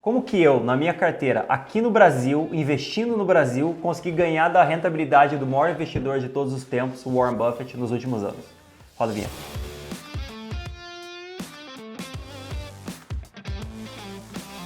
Como que eu, na minha carteira, aqui no Brasil, investindo no Brasil, consegui ganhar da rentabilidade do maior investidor de todos os tempos, o Warren Buffett, nos últimos anos? Roda a vinheta.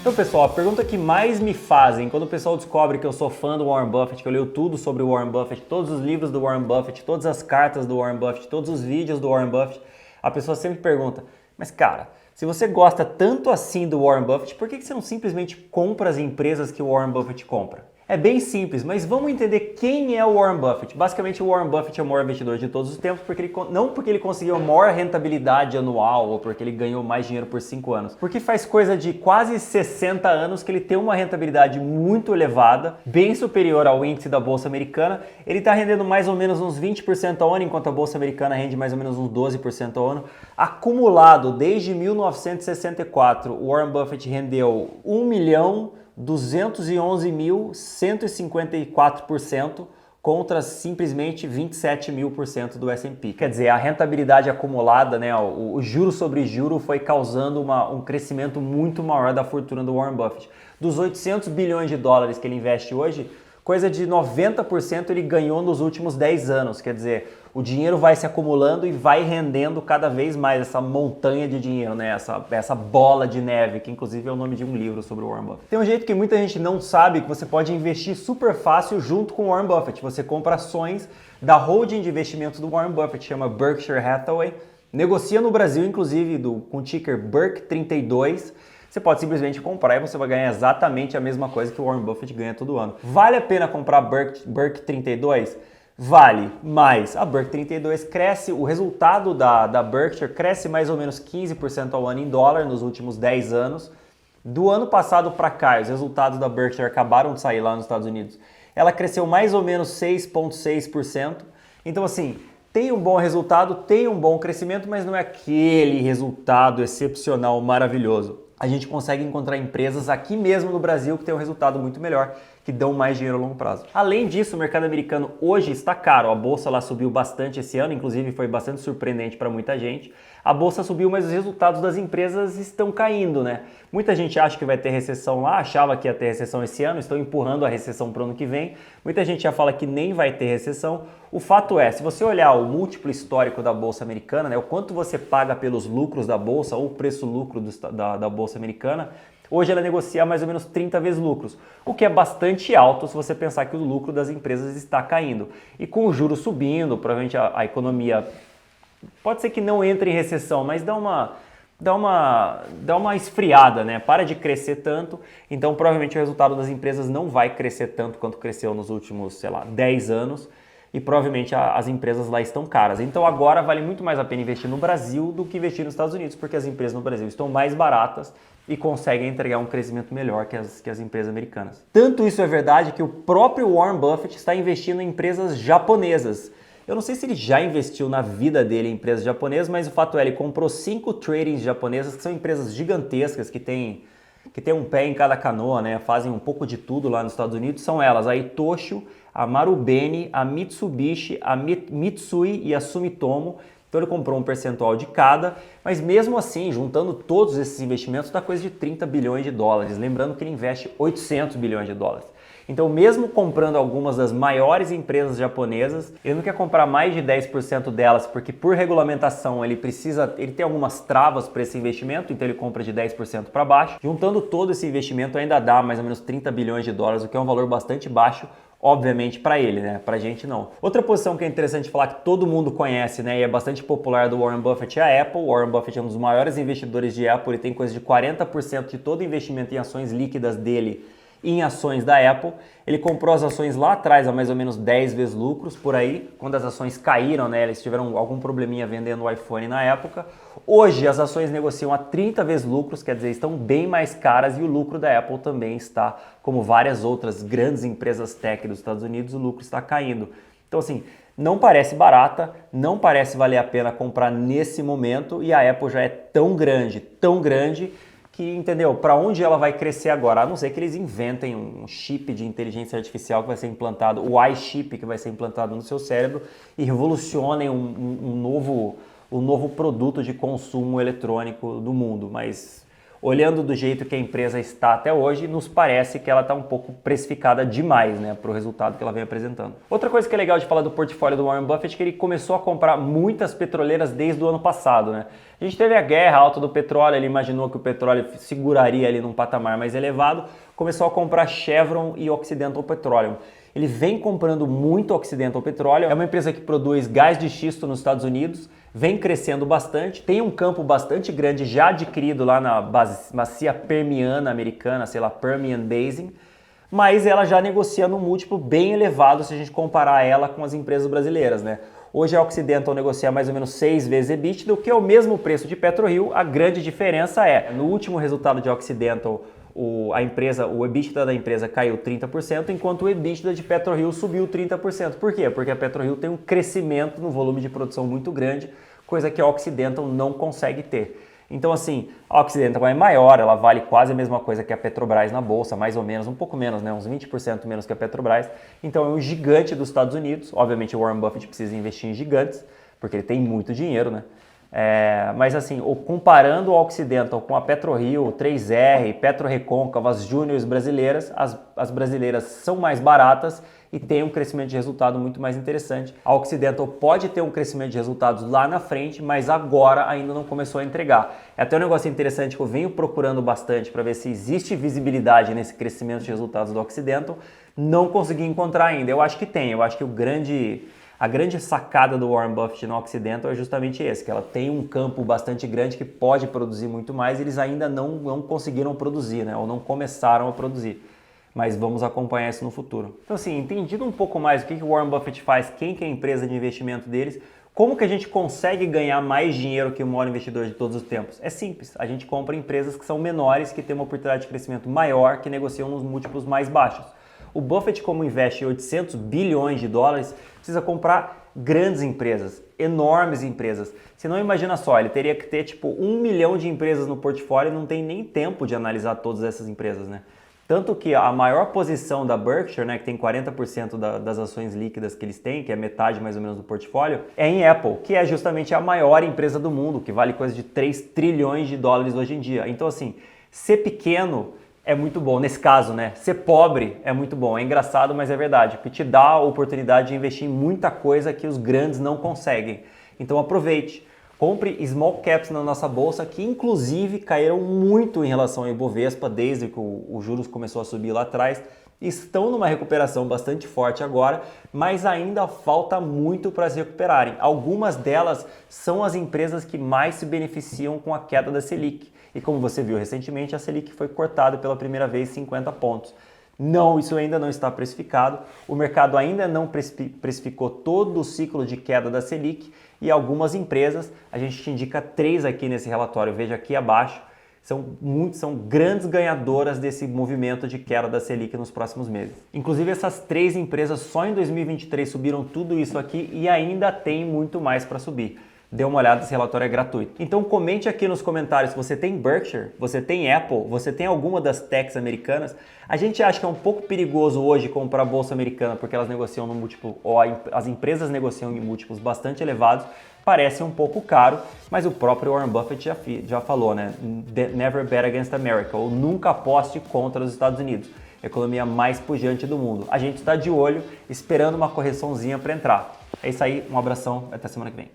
Então, pessoal, a pergunta que mais me fazem quando o pessoal descobre que eu sou fã do Warren Buffett, que eu leio tudo sobre o Warren Buffett, todos os livros do Warren Buffett, todas as cartas do Warren Buffett, todos os vídeos do Warren Buffett, a pessoa sempre pergunta, mas cara, se você gosta tanto assim do Warren Buffett, por que você não simplesmente compra as empresas que o Warren Buffett compra? É bem simples, mas vamos entender quem é o Warren Buffett. Basicamente, o Warren Buffett é o maior investidor de todos os tempos, não porque ele conseguiu a maior rentabilidade anual ou porque ele ganhou mais dinheiro por 5 anos. Porque faz coisa de quase 60 anos que ele tem uma rentabilidade muito elevada, bem superior ao índice da Bolsa Americana. Ele está rendendo mais ou menos uns 20% ao ano, enquanto a Bolsa Americana rende mais ou menos uns 12% ao ano. Acumulado desde 1964, o Warren Buffett rendeu 1.211.154% contra simplesmente 27.000% do S&P. Quer dizer, a rentabilidade acumulada, né, o juro sobre juro foi causando um crescimento muito maior da fortuna do Warren Buffett. Dos 800 bilhões de dólares que ele investe hoje, coisa de 90% ele ganhou nos últimos 10 anos. Quer dizer, o dinheiro vai se acumulando e vai rendendo cada vez mais essa montanha de dinheiro, né? Essa bola de neve, que inclusive é o nome de um livro sobre o Warren Buffett. Tem um jeito que muita gente não sabe que você pode investir super fácil junto com o Warren Buffett. Você compra ações da holding de investimentos do Warren Buffett, chama Berkshire Hathaway. Negocia no Brasil, inclusive, com o ticker BERK32. Você pode simplesmente comprar e você vai ganhar exatamente a mesma coisa que o Warren Buffett ganha todo ano. Vale a pena comprar BERK32? Vale, mas a BERK32 cresce, o resultado da Berkshire cresce mais ou menos 15% ao ano em dólar nos últimos 10 anos. Do ano passado para cá, os resultados da Berkshire acabaram de sair lá nos Estados Unidos. Ela cresceu mais ou menos 6,6%. Então, assim, tem um bom resultado, tem um bom crescimento, mas não é aquele resultado excepcional, maravilhoso. A gente consegue encontrar empresas aqui mesmo no Brasil que têm um resultado muito melhor, que dão mais dinheiro a longo prazo. Além disso, o mercado americano hoje está caro. A bolsa lá subiu bastante esse ano, inclusive foi bastante surpreendente para muita gente. A bolsa subiu, mas os resultados das empresas estão caindo, né? Muita gente acha que vai ter recessão lá, achava que ia ter recessão esse ano, estão empurrando a recessão para o ano que vem. Muita gente já fala que nem vai ter recessão. O fato é, se você olhar o múltiplo histórico da bolsa americana, né, o quanto você paga pelos lucros da bolsa ou o preço-lucro da bolsa americana, hoje ela negocia mais ou menos 30 vezes lucros, o que é bastante alto se você pensar que o lucro das empresas está caindo. E com o juro subindo, provavelmente a economia pode ser que não entre em recessão, mas dá uma esfriada, né? Para de crescer tanto, então provavelmente o resultado das empresas não vai crescer tanto quanto cresceu nos últimos, 10 anos. E provavelmente as empresas lá estão caras. Então agora vale muito mais a pena investir no Brasil do que investir nos Estados Unidos, porque as empresas no Brasil estão mais baratas e conseguem entregar um crescimento melhor que as empresas americanas. Tanto isso é verdade que o próprio Warren Buffett está investindo em empresas japonesas. Eu não sei se ele já investiu na vida dele em empresas japonesas, mas o fato é, ele comprou 5 tradings japonesas, que são empresas gigantescas, que têm um pé em cada canoa, né? Fazem um pouco de tudo lá nos Estados Unidos. São elas, a Itochu, a Marubeni, a Mitsubishi, a Mitsui e a Sumitomo. Então ele comprou um percentual de cada, mas mesmo assim, juntando todos esses investimentos, dá coisa de 30 bilhões de dólares. Lembrando que ele investe 800 bilhões de dólares. Então, mesmo comprando algumas das maiores empresas japonesas, ele não quer comprar mais de 10% delas, porque por regulamentação ele tem algumas travas para esse investimento, então ele compra de 10% para baixo. Juntando todo esse investimento ainda dá mais ou menos 30 bilhões de dólares, o que é um valor bastante baixo, obviamente para ele, né? Pra gente não. Outra posição que é interessante falar que todo mundo conhece, né, e é bastante popular do Warren Buffett é a Apple. O Warren Buffett é um dos maiores investidores de Apple, ele tem coisa de 40% de todo o investimento em ações líquidas dele em ações da Apple. Ele comprou as ações lá atrás a mais ou menos 10 vezes lucros por aí, quando as ações caíram, né? Eles tiveram algum probleminha vendendo o iPhone na época. Hoje as ações negociam a 30 vezes lucros, quer dizer, estão bem mais caras e o lucro da Apple também está, como várias outras grandes empresas tech dos Estados Unidos, o lucro está caindo. Então assim, não parece barata, não parece valer a pena comprar nesse momento e a Apple já é tão grande, que, entendeu, para onde ela vai crescer agora? A não ser que eles inventem um chip de inteligência artificial que vai ser implantado, o iChip que vai ser implantado no seu cérebro e revolucionem um novo produto de consumo eletrônico do mundo. Mas olhando do jeito que a empresa está até hoje, nos parece que ela está um pouco precificada demais, né, para o resultado que ela vem apresentando. Outra coisa que é legal de falar do portfólio do Warren Buffett é que ele começou a comprar muitas petroleiras desde o ano passado, né? A gente teve a guerra alta do petróleo, ele imaginou que o petróleo seguraria ali num patamar mais elevado, começou a comprar Chevron e Occidental Petroleum. Ele vem comprando muito Occidental Petroleum, é uma empresa que produz gás de xisto nos Estados Unidos, vem crescendo bastante, tem um campo bastante grande já adquirido lá na bacia permiana americana, sei lá, Permian Basin, mas ela já negocia num múltiplo bem elevado se a gente comparar ela com as empresas brasileiras, né? Hoje a Occidental negocia mais ou menos 6 vezes EBITDA, o que é o mesmo preço de PetroRio. A grande diferença é, no último resultado de Occidental, o EBITDA da empresa caiu 30%, enquanto o EBITDA de PetroRio subiu 30%. Por quê? Porque a PetroRio tem um crescimento no volume de produção muito grande, coisa que a Occidental não consegue ter. Então, assim, a Occidental é maior, ela vale quase a mesma coisa que a Petrobras na bolsa, mais ou menos, um pouco menos, né? Uns 20% menos que a Petrobras. Então, é um gigante dos Estados Unidos. Obviamente, o Warren Buffett precisa investir em gigantes, porque ele tem muito dinheiro, né? Mas assim, comparando o Occidental com a PetroRio, 3R, PetroRecôncavo, as júniores brasileiras, as brasileiras são mais baratas e têm um crescimento de resultado muito mais interessante. A Occidental pode ter um crescimento de resultados lá na frente, mas agora ainda não começou a entregar. É até um negócio interessante que eu venho procurando bastante para ver se existe visibilidade nesse crescimento de resultados do Occidental. Não consegui encontrar ainda. Eu acho que tem. Eu acho que a grande sacada do Warren Buffett no Occidental é justamente esse, que ela tem um campo bastante grande que pode produzir muito mais e eles ainda não conseguiram produzir, né? Ou não começaram a produzir. Mas vamos acompanhar isso no futuro. Então assim, entendido um pouco mais o que o Warren Buffett faz, quem que é a empresa de investimento deles, como que a gente consegue ganhar mais dinheiro que o maior investidor de todos os tempos? É simples, a gente compra empresas que são menores, que têm uma oportunidade de crescimento maior, que negociam nos múltiplos mais baixos. O Buffett, como investe em 800 bilhões de dólares, precisa comprar grandes empresas, enormes empresas. Se não, imagina só, ele teria que ter tipo 1 milhão de empresas no portfólio e não tem nem tempo de analisar todas essas empresas, né? Tanto que a maior posição da Berkshire, né, que tem 40% das ações líquidas que eles têm, que é metade mais ou menos do portfólio, é em Apple, que é justamente a maior empresa do mundo, que vale coisa de 3 trilhões de dólares hoje em dia. Então assim, ser pequeno é muito bom, nesse caso, né? Ser pobre é muito bom, é engraçado, mas é verdade, porque te dá a oportunidade de investir em muita coisa que os grandes não conseguem. Então aproveite, compre small caps na nossa bolsa, que inclusive caíram muito em relação ao Ibovespa desde que o juros começou a subir lá atrás. Estão numa recuperação bastante forte agora, mas ainda falta muito para se recuperarem. Algumas delas são as empresas que mais se beneficiam com a queda da Selic. E como você viu recentemente, a Selic foi cortada pela primeira vez 50 pontos. Não, isso ainda não está precificado. O mercado ainda não precificou todo o ciclo de queda da Selic e algumas empresas, a gente te indica 3 aqui nesse relatório, veja aqui abaixo, são grandes ganhadoras desse movimento de queda da Selic nos próximos meses. Inclusive essas 3 empresas só em 2023 subiram tudo isso aqui e ainda tem muito mais para subir. Dê uma olhada, esse relatório é gratuito. Então comente aqui nos comentários se você tem Berkshire, você tem Apple, você tem alguma das techs americanas. A gente acha que é um pouco perigoso hoje comprar a bolsa americana porque elas negociam no múltiplo, ou as empresas negociam em múltiplos bastante elevados. Parece um pouco caro, mas o próprio Warren Buffett já falou, né? Never bet against America, ou nunca aposte contra os Estados Unidos. A economia mais pujante do mundo. A gente está de olho, esperando uma correçãozinha para entrar. É isso aí, um abração, até semana que vem.